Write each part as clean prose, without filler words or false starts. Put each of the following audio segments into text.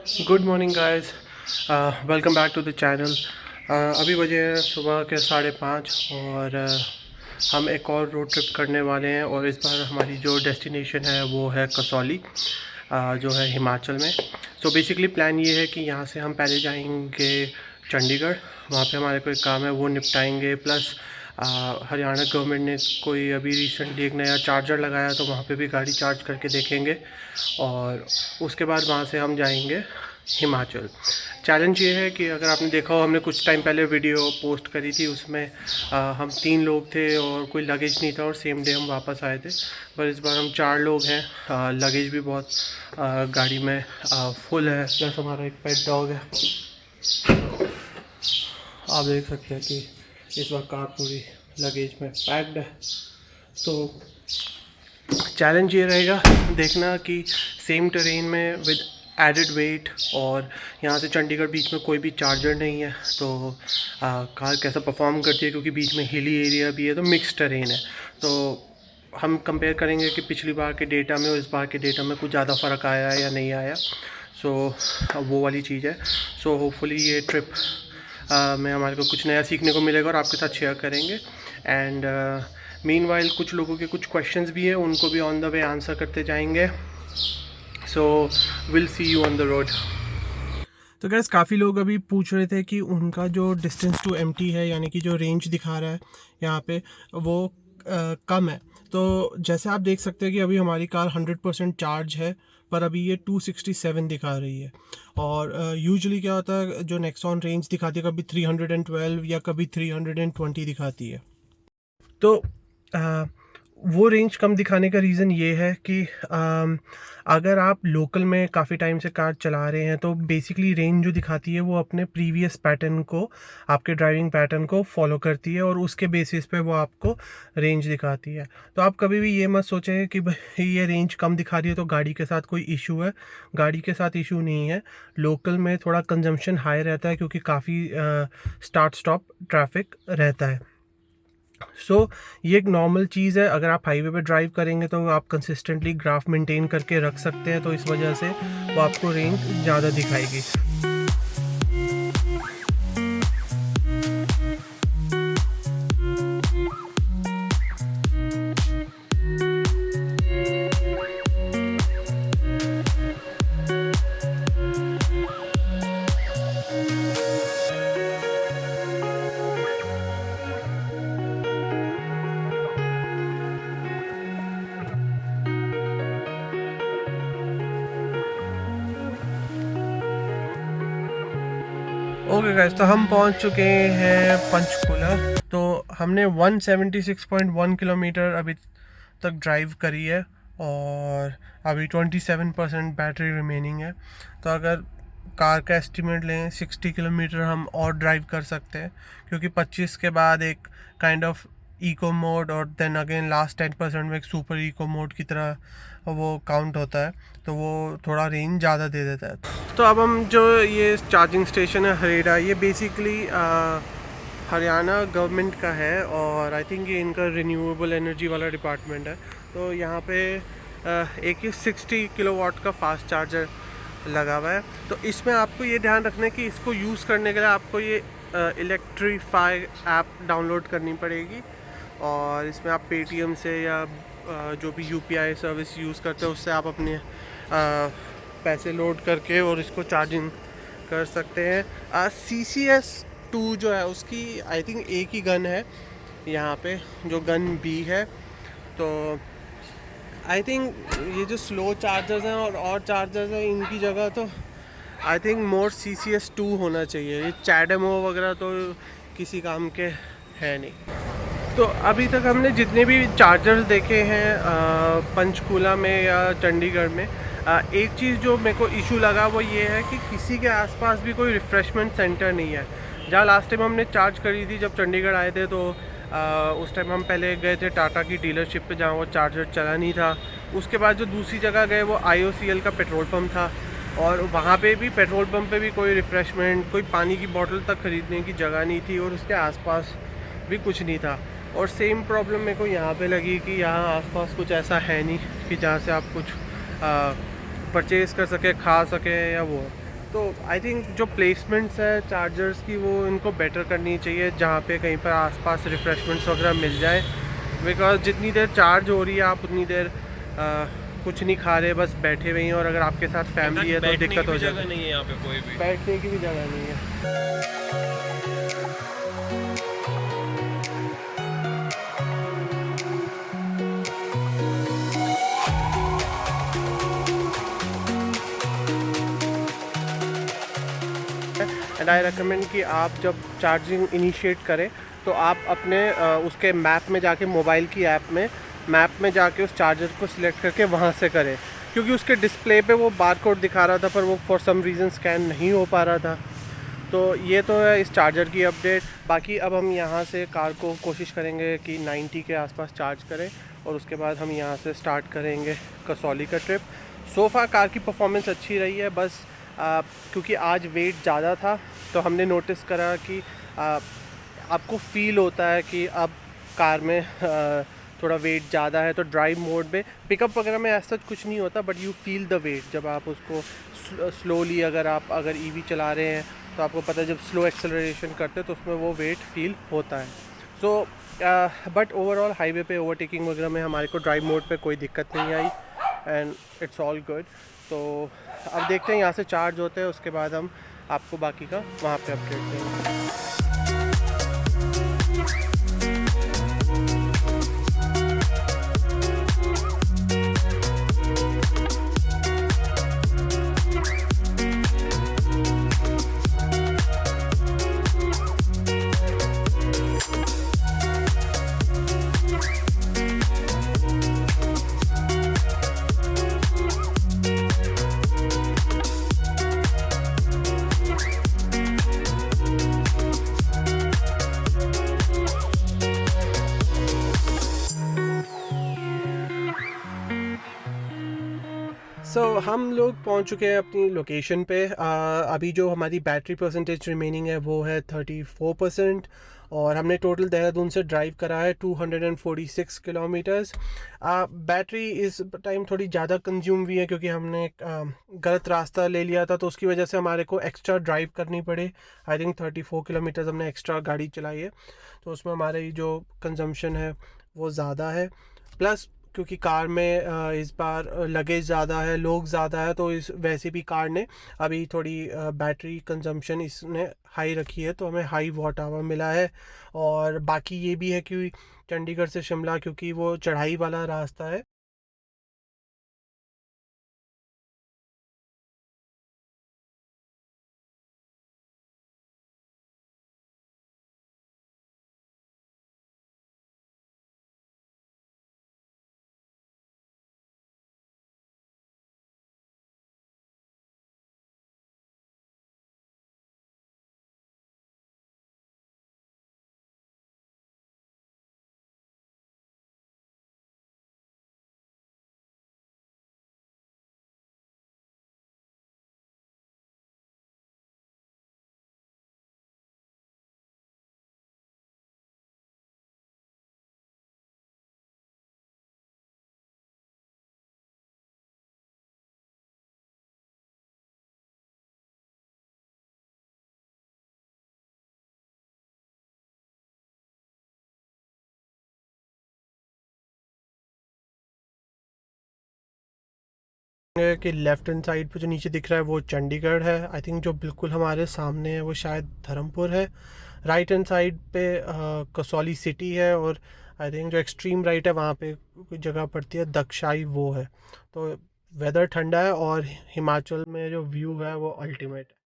Good morning guys, welcome back to the channel. अभी बजे हैं सुबह के 5:30 और हम एक और रोड ट्रिप करने वाले हैं और इस बार हमारी जो डेस्टिनेशन है वो है कसौली, जो है हिमाचल में। सो बेसिकली प्लान ये है कि यहाँ से हम पहले जाएंगे चंडीगढ़। वहाँ पे हमारे कोई काम है वो निपटाएंगे, प्लस हरियाणा गवर्नमेंट ने कोई अभी रिसेंटली एक नया चार्जर लगाया तो वहाँ पे भी गाड़ी चार्ज करके देखेंगे और उसके बाद वहाँ से हम जाएंगे हिमाचल। चैलेंज ये है कि अगर आपने देखा हो, हमने कुछ टाइम पहले वीडियो पोस्ट करी थी, उसमें हम 3 लोग थे और कोई लगेज नहीं था और सेम डे हम वापस आए थे। पर इस बार हम 4 लोग हैं, लगेज भी बहुत गाड़ी में फुल है, प्लस हमारा एक पेट डॉग है। आप देख सकते हैं कि इस बार कार पूरी लगेज में पैक्ड है। तो चैलेंज ये रहेगा देखना कि सेम टेरेन में विद एडिड वेट और यहाँ से चंडीगढ़ बीच में कोई भी चार्जर नहीं है तो कार कैसा परफॉर्म करती है, क्योंकि बीच में हिली एरिया भी है तो मिक्स टेरेन है। तो हम कंपेयर करेंगे कि पिछली बार के डेटा में और इस बार के डेटा में कुछ ज़्यादा फ़र्क आया है या नहीं आया। सो वो वाली चीज़ है। सो होपफुली ये ट्रिप में हमारे को कुछ नया सीखने को मिलेगा और आपके साथ शेयर करेंगे। एंड मीनवाइल कुछ लोगों के कुछ क्वेश्चंस भी हैं, उनको भी ऑन द वे आंसर करते जाएंगे। So will see you on the road. तो गैस काफ़ी लोग अभी पूछ रहे थे कि उनका जो डिस्टेंस टू एम्प्टी है, यानी कि जो रेंज दिखा रहा है यहाँ पे, वो कम है। तो जैसे आप देख सकते हैं कि अभी हमारी कार 100% चार्ज है, पर अभी ये 267 दिखा रही है। और यूजुअली क्या होता है, जो नेक्सॉन रेंज दिखाती है कभी 312 या कभी 320 दिखाती है। तो वो रेंज कम दिखाने का रीज़न ये है कि अगर आप लोकल में काफ़ी टाइम से कार चला रहे हैं तो बेसिकली रेंज जो दिखाती है वो अपने प्रीवियस पैटर्न को, आपके ड्राइविंग पैटर्न को फॉलो करती है और उसके बेसिस पे वो आपको रेंज दिखाती है। तो आप कभी भी ये मत सोचें कि भाई ये रेंज कम दिखा रही है तो गाड़ी के साथ कोई इशू है। गाड़ी के साथ इशू नहीं है। लोकल में थोड़ा कंजम्पशन हाई रहता है क्योंकि काफ़ी स्टार्ट स्टॉप ट्रैफिक रहता है। ये एक नॉर्मल चीज़ है। अगर आप हाईवे पे ड्राइव करेंगे तो आप कंसिस्टेंटली ग्राफ मेंटेन करके रख सकते हैं, तो इस वजह से वो आपको रेंज ज़्यादा दिखाएगी। ओके गाइस, तो हम पहुंच चुके हैं पंचकूला। तो हमने 176.1 किलोमीटर अभी तक ड्राइव करी है और अभी 27% बैटरी रिमेनिंग है। तो अगर कार का एस्टिमेट लें 60 किलोमीटर हम और ड्राइव कर सकते हैं, क्योंकि 25 के बाद एक काइंड ऑफ इको मोड और देन अगेन लास्ट 10% में एक सुपर इको मोड की तरह वो काउंट होता है, तो वो थोड़ा रेंज ज़्यादा दे देता है। तो अब हम जो ये चार्जिंग स्टेशन है हरेरा, ये बेसिकली हरियाणा गवर्नमेंट का है और आई थिंक ये इनका रिन्यूएबल एनर्जी वाला डिपार्टमेंट है। तो यहाँ पे एक ही 60 किलोवाट का फास्ट चार्जर लगा हुआ है। तो इसमें आपको ये ध्यान रखना है कि इसको यूज़ करने के लिए आपको ये इलेक्ट्रीफाई ऐप डाउनलोड करनी पड़ेगी और इसमें आप पेटीएम से या जो भी यूपीआई सर्विस यूज़ करते हो उससे आप अपने पैसे लोड करके और इसको चार्जिंग कर सकते हैं। CCS2 जो है उसकी आई थिंक एक ही गन है यहाँ पे, जो गन B है। तो आई थिंक ये जो स्लो चार्जर्स हैं और चार्जर्स हैं, इनकी जगह तो आई थिंक मोर CCS2 होना चाहिए। ये चैडेमो वगैरह तो किसी काम के है नहीं। तो अभी तक हमने जितने भी चार्जर्स देखे हैं पंचकूला में या चंडीगढ़ में, एक चीज़ जो मेरे को इशू लगा वो ये है कि किसी के आसपास भी कोई रिफ़्रेशमेंट सेंटर नहीं है। जहाँ लास्ट टाइम हमने चार्ज करी थी जब चंडीगढ़ आए थे, तो उस टाइम हम पहले गए थे टाटा की डीलरशिप पे जहाँ वो चार्जर चला नहीं था। उसके बाद जो दूसरी जगह गए वो IOCL का पेट्रोल पम्प था और वहाँ पे भी पेट्रोल पम्प पे भी कोई रिफ़्रेशमेंट, कोई पानी की बोतल तक ख़रीदने की जगह नहीं थी और उसके आसपास भी कुछ नहीं था। और सेम प्रॉब्लम मेरे को यहाँ पे लगी कि यहाँ आसपास कुछ ऐसा है नहीं कि जहाँ से आप कुछ परचेज़ कर सके, खा सके या वो। तो आई थिंक जो प्लेसमेंट्स है चार्जर्स की वो इनको बेटर करनी चाहिए, जहाँ पे कहीं पर आसपास रिफ़्रेशमेंट्स वगैरह मिल जाए, बिकॉज जितनी देर चार्ज हो रही है आप उतनी देर कुछ नहीं खा रहे, बस बैठे हुए हैं। और अगर आपके साथ फैमिली है तो दिक्कत हो जाती है। नहीं है यहाँ पे कोई भी बैठने की भी जगह नहीं है। एंड आई रिकमेंड कि आप जब चार्जिंग इनिशिएट करें तो आप अपने उसके मैप में जाके, मोबाइल की ऐप में मैप में जाके उस चार्जर को सिलेक्ट करके वहाँ से करें, क्योंकि उसके डिस्प्ले पे वो बार कोड दिखा रहा था पर वो फॉर सम रीज़न स्कैन नहीं हो पा रहा था। तो ये तो है इस चार्जर की अपडेट। बाकी अब हम यहाँ से कार को कोशिश करेंगे कि 90 के आसपास चार्ज करें और उसके बाद हम यहाँ से स्टार्ट करेंगे कसौली का ट्रिप। सोफ़ा कार की परफॉर्मेंस अच्छी रही है, बस क्योंकि आज वेट ज़्यादा था तो हमने नोटिस करा कि आपको फ़ील होता है कि अब कार में थोड़ा वेट ज़्यादा है। तो ड्राइव मोड में पिकअप वगैरह में ऐसा कुछ नहीं होता, but you feel the weight जब आप उसको स्लोली, अगर ईवी चला रहे हैं तो आपको पता है जब स्लो एक्सेलरेशन करते हैं तो उसमें वो वेट फील होता है। सो बट ओवरऑल हाईवे पे ओवरटेकिंग वगैरह में हमारे को ड्राइव मोड पे कोई दिक्कत नहीं आई एंड इट्स ऑल गुड। तो अब देखते हैं यहाँ से चार्ज होते हैं, उसके बाद हम आपको बाकी का वहाँ पे अपडेट देंगे। हम लोग पहुंच चुके हैं अपनी लोकेशन पे। अभी जो हमारी बैटरी परसेंटेज रिमेनिंग है वो है 34%। और हमने टोटल देहरादून से ड्राइव करा है 246 किलोमीटर्स। बैटरी इस टाइम थोड़ी ज़्यादा कंज्यूम हुई है क्योंकि हमने गलत रास्ता ले लिया था, तो उसकी वजह से हमारे को एक्स्ट्रा ड्राइव करनी पड़ी। आई थिंक 34 किलोमीटर्स हमने एक्स्ट्रा गाड़ी चलाई है, तो उसमें हमारी जो कंजम्पशन है वो ज़्यादा है। प्लस क्योंकि कार में इस बार लगेज ज़्यादा है, लोग ज़्यादा है, तो इस वैसे भी कार ने अभी थोड़ी बैटरी कंजम्पशन इसने हाई रखी है, तो हमें हाई वॉट आवर मिला है। और बाकी ये भी है कि चंडीगढ़ से शिमला क्योंकि वो चढ़ाई वाला रास्ता है, कि लेफ़्ट हैंड साइड पे जो नीचे दिख रहा है वो चंडीगढ़ है। आई थिंक जो बिल्कुल हमारे सामने है वो शायद धर्मपुर है। राइट हैंड साइड पे कसौली सिटी है, और आई थिंक जो एक्सट्रीम राइट है वहाँ पे कोई जगह पड़ती है दक्षाई, वो है। तो वेदर ठंडा है और हिमाचल में जो व्यू है वो अल्टीमेट है।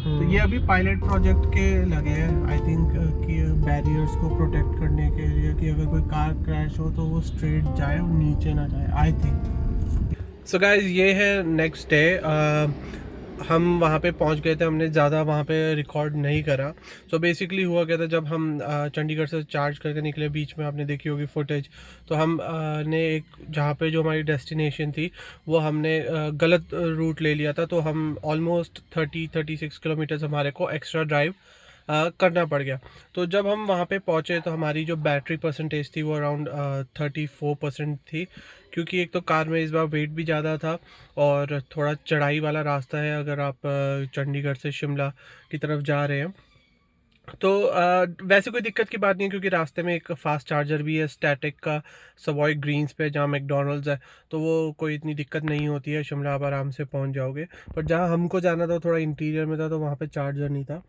तो ये अभी पायलट प्रोजेक्ट के लगे हैं आई थिंक कि बैरियर्स को प्रोटेक्ट करने के लिए कि अगर कोई कार क्रैश हो तो वो स्ट्रेट जाए और नीचे ना जाए आई थिंक। सो गाइस ये है नेक्स्ट डे। हम वहाँ पे पहुँच गए थे, हमने ज़्यादा वहाँ पे रिकॉर्ड नहीं करा। सो बेसिकली हुआ क्या था, जब हम चंडीगढ़ से चार्ज करके निकले, बीच में आपने देखी होगी फुटेज, तो हम ने एक जहाँ पे जो हमारी डेस्टिनेशन थी वो हमने गलत रूट ले लिया था। तो हम ऑलमोस्ट 36 किलोमीटर्स हमारे को एक्स्ट्रा ड्राइव करना पड़ गया। तो जब हम वहाँ पे पहुँचे तो हमारी जो बैटरी परसेंटेज थी वो अराउंड 34% थी, क्योंकि एक तो कार में इस बार वेट भी ज़्यादा था और थोड़ा चढ़ाई वाला रास्ता है अगर आप चंडीगढ़ से शिमला की तरफ जा रहे हैं। तो वैसे कोई दिक्कत की बात नहीं है, क्योंकि रास्ते में एक फ़ास्ट चार्जर भी है स्टैटिक का सवॉय ग्रीन्स पे, जहाँ मैकडॉनल्ड्स है, तो वो कोई इतनी दिक्कत नहीं होती है, शिमला आप आराम से पहुंच जाओगे। पर जहाँ हमको जाना था थोड़ा इंटीरियर में था, तो वहाँ पे चार्जर नहीं था,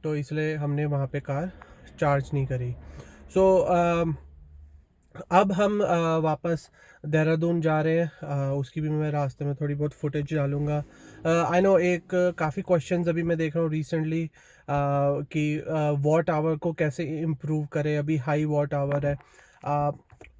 तो इसलिए हमने वहाँ पे कार चार्ज नहीं करी। सो अब हम वापस देहरादून जा रहे हैं। उसकी भी मैं रास्ते में थोड़ी बहुत फुटेज डालूँगा। आई नो एक काफ़ी क्वेश्चंस अभी मैं देख रहा हूँ रिसेंटली कि वॉट आवर को कैसे इम्प्रूव करें, अभी हाई वॉट आवर है।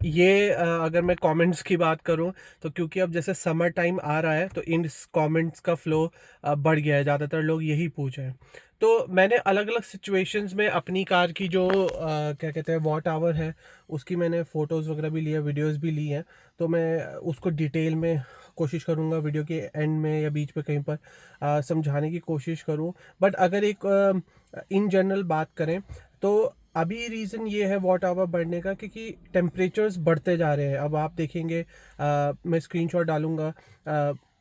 ये अगर मैं कमेंट्स की बात करूं तो क्योंकि अब जैसे समर टाइम आ रहा है तो इन कमेंट्स का फ्लो बढ़ गया है, ज़्यादातर लोग यही पूछ रहे हैं। तो मैंने अलग अलग सिचुएशंस में अपनी कार की जो क्या कहते हैं वॉट आवर है उसकी मैंने फ़ोटोज़ वगैरह भी ली है, वीडियोज़ भी ली हैं। तो मैं उसको डिटेल में कोशिश करूँगा वीडियो के एंड में या बीच पे कहीं पर समझाने की कोशिश करूँ। बट अगर एक इन जनरल बात करें तो अभी रीज़न ये है वॉट आवर बढ़ने का, क्योंकि टेम्परेचर्स बढ़ते जा रहे हैं। अब आप देखेंगे मैं स्क्रीनशॉट डालूँगा,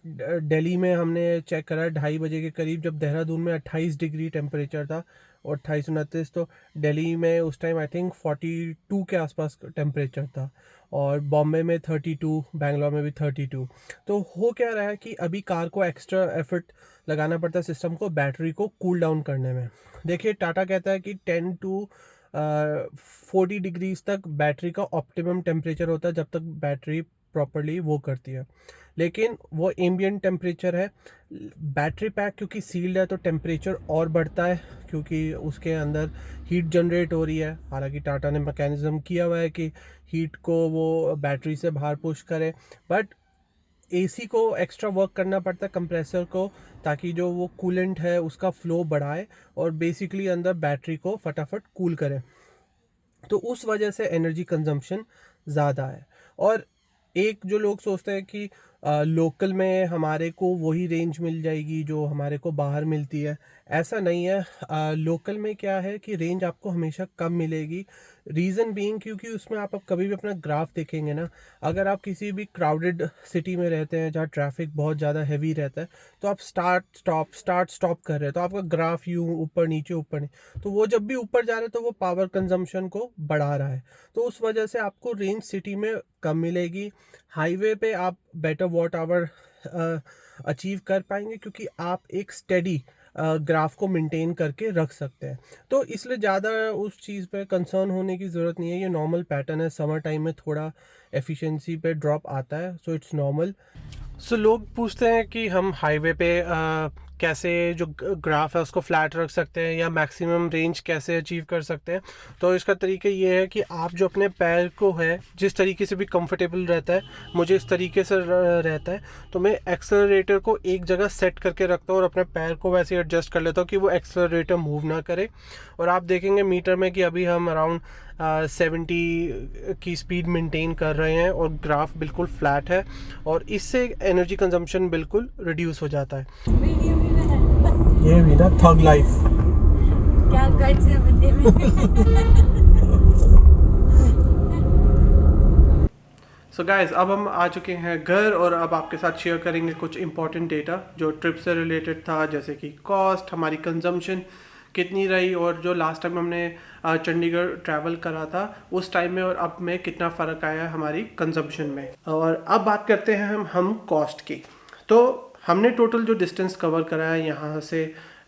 दिल्ली में हमने चेक करा 2:30 बजे के करीब, जब देहरादून में 28 डिग्री टेम्परेचर था और 28-29, तो दिल्ली में उस टाइम आई थिंक 42 के आसपास टेम्परेचर था, और बॉम्बे में 32, बेंगलोर में भी 32। तो हो क्या रहा है कि अभी कार को एक्स्ट्रा एफर्ट लगाना पड़ता है सिस्टम को बैटरी को कूल डाउन करने में। देखिए टाटा कहता है कि 10 to 40 डिग्रीज तक बैटरी का ऑप्टिमम टेम्परेचर होता है जब तक बैटरी प्रॉपरली वो करती है, लेकिन वो एम्बिएंट टेम्परेचर है। बैटरी पैक क्योंकि सील्ड है तो टेम्परेचर और बढ़ता है, क्योंकि उसके अंदर हीट जनरेट हो रही है। हालांकि टाटा ने मैकेनिज्म किया हुआ है कि हीट को वो बैटरी से बाहर पुश करे, बट एसी को एक्स्ट्रा वर्क करना पड़ता है कंप्रेसर को, ताकि जो वो कूलेंट है उसका फ्लो बढ़ाए और बेसिकली अंदर बैटरी को फटाफट कूल करे। तो उस वजह से एनर्जी कंजम्पशन ज़्यादा है। और एक जो लोग सोचते हैं कि लोकल में हमारे को वही रेंज मिल जाएगी जो हमारे को बाहर मिलती है, ऐसा नहीं है। लोकल में क्या है कि रेंज आपको हमेशा कम मिलेगी। रीज़न बीइंग क्योंकि उसमें आप कभी भी अपना ग्राफ देखेंगे ना, अगर आप किसी भी क्राउडेड सिटी में रहते हैं जहाँ ट्रैफिक बहुत ज़्यादा हैवी रहता है, तो आप स्टार्ट स्टॉप कर रहे हैं तो आपका ग्राफ यूँ ऊपर नीचे ऊपर नहीं, तो वो जब भी ऊपर जा रहे हैं तो वो पावर कंजम्पशन को बढ़ा रहा है। तो उस वजह से आपको रेंज सिटी में कम मिलेगी। हाईवे पे आप बेटर वॉट आवर अचीव कर पाएंगे, क्योंकि आप एक स्टेडी ग्राफ को मेंटेन करके रख सकते हैं। तो इसलिए ज़्यादा उस चीज़ पे कंसर्न होने की ज़रूरत नहीं है। ये नॉर्मल पैटर्न है, समर टाइम में थोड़ा एफिशिएंसी पे ड्रॉप आता है, सो इट्स नॉर्मल। सो लोग पूछते हैं कि हम हाईवे पे कैसे जो ग्राफ है उसको फ्लैट रख सकते हैं या मैक्सिमम रेंज कैसे अचीव कर सकते हैं। तो इसका तरीका ये है कि आप जो अपने पैर को है जिस तरीके से भी कंफर्टेबल रहता है, मुझे इस तरीके से रहता है, तो मैं एक्सेलरेटर को एक जगह सेट करके रखता हूँ और अपने पैर को वैसे एडजस्ट कर लेता हूँ कि वो एक्सेलरेटर मूव ना करे। और आप देखेंगे मीटर में कि अभी हम अराउंड 70 की स्पीड मेंटेन कर रहे हैं और ग्राफ बिल्कुल फ्लैट है, और इससे एनर्जी कंजम्पशन बिल्कुल रिड्यूस हो जाता है। ये भी ना थग लाइफ, क्या गट्स है बंदे में। सो गाइस अब हम आ चुके हैं घर, और अब आपके साथ शेयर करेंगे कुछ इंपॉर्टेंट डेटा जो ट्रिप से रिलेटेड था, जैसे कि कॉस्ट, हमारी कंजम्पशन कितनी रही, और जो लास्ट टाइम हमने चंडीगढ़ ट्रैवल करा था उस टाइम में और अब में कितना फ़र्क आया हमारी कंजम्पशन में। और अब बात करते हैं हम कॉस्ट की। तो हमने टोटल जो डिस्टेंस कवर करा है यहाँ से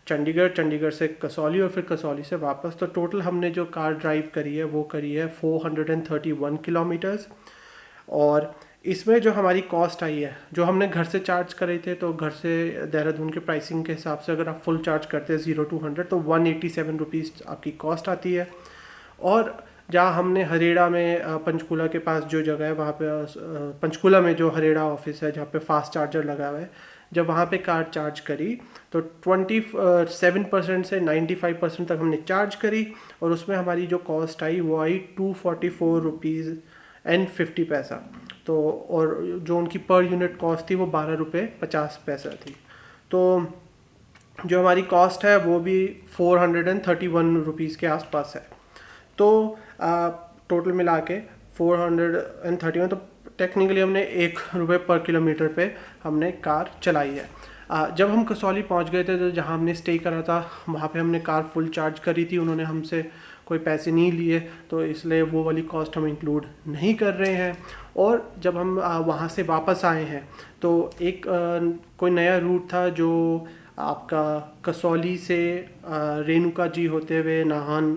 चंडीगढ़ से कसौली और फिर कसौली से वापस, तो टोटल हमने जो कार ड्राइव करी है वो करी है 431 किलोमीटर्स। और इसमें जो हमारी कॉस्ट आई है, जो हमने घर से चार्ज करे थे, तो घर से देहरादून के प्राइसिंग के हिसाब से अगर आप फुल चार्ज करते हैं 0 to 100 तो 187 रुपीज़ आपकी कॉस्ट आती है। और जहाँ हमने हरेड़ा में पंचकूला के पास जो जगह है वहाँ पे पंचकूला में जो हरेड़ा ऑफिस है जहाँ पे फास्ट चार्जर लगा हुआ है, जब वहाँ पे कार चार्ज करी तो 27% से 95% तक हमने चार्ज करी, और उसमें हमारी जो कॉस्ट आई वो आई 244 रुपीज़ एंड 50 पैसा। तो और जो उनकी पर यूनिट कॉस्ट थी वो 12 रुपये 50 पैसा थी। तो जो हमारी कॉस्ट है वो भी 431 रुपीज़ के आसपास है। तो टोटल मिला के 431, तो टेक्निकली हमने 1 रुपये पर किलोमीटर पे हमने कार चलाई है। जब हम कसौली पहुंच गए थे तो जहां हमने स्टे करा था वहां पे हमने कार फुल चार्ज करी थी, उन्होंने हमसे कोई पैसे नहीं लिए, तो इसलिए वो वाली कॉस्ट हम इंक्लूड नहीं कर रहे हैं। और जब हम वहाँ से वापस आए हैं तो एक कोई नया रूट था जो आपका कसौली से रेणुका जी होते हुए नाहन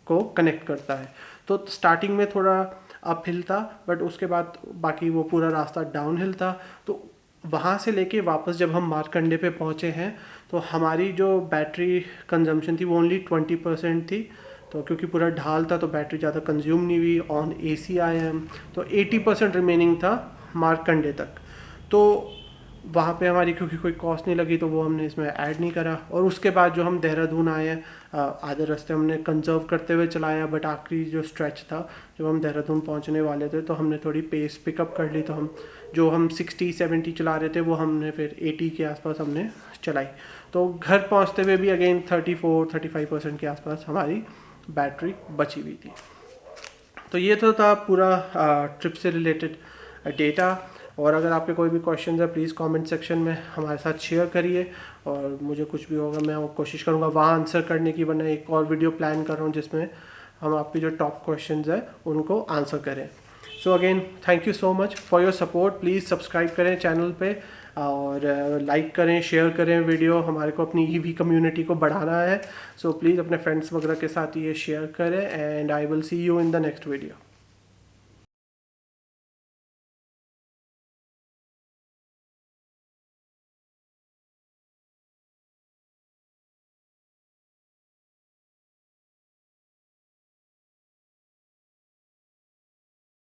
को कनेक्ट करता है। तो स्टार्टिंग में थोड़ा अप हिल था, बट उसके बाद बाकी वो पूरा रास्ता डाउन हिल था। तो वहाँ से लेके वापस जब हम मारकंडे पे पहुँचे हैं तो हमारी जो बैटरी कंजम्पशन थी वो ओनली 20% थी। तो क्योंकि पूरा ढाल था तो बैटरी ज़्यादा कंज्यूम नहीं हुई ऑन AC आए हम, तो 80% रिमेनिंग था मारकंडे तक। तो वहाँ पे हमारी क्योंकि कोई कॉस्ट नहीं लगी तो वो हमने इसमें ऐड नहीं करा। और उसके बाद जो हम देहरादून आए हैं आधे रास्ते हमने कंजर्व करते हुए चलाया, बट आखिरी जो स्ट्रेच था जब हम देहरादून पहुँचने वाले थे तो हमने थोड़ी पेस पिकअप कर ली। तो हम 60-70 चला रहे थे वो हमने फिर 80 के आसपास हमने चलाई। तो घर पहुँचते हुए भी अगेन 34-35% के आसपास हमारी बैटरी बची हुई थी। तो ये तो था पूरा ट्रिप से रिलेटेड डेटा। और अगर आपके कोई भी क्वेश्चन है प्लीज़ कमेंट सेक्शन में हमारे साथ शेयर करिए, और मुझे कुछ भी होगा मैं वो कोशिश करूँगा वहाँ आंसर करने की, वरना एक और वीडियो प्लान कर रहा हूँ जिसमें हम आपकी जो टॉप क्वेश्चंस है उनको आंसर करें। So again thank you so much for your support. Please subscribe करें चैनल पे और लाइक करें, शेयर करें वीडियो। हमारे को अपनी EV कम्युनिटी को बढ़ाना है, सो प्लीज़ अपने फ्रेंड्स वगैरह के साथ ये शेयर करें, and I will see you in the next video.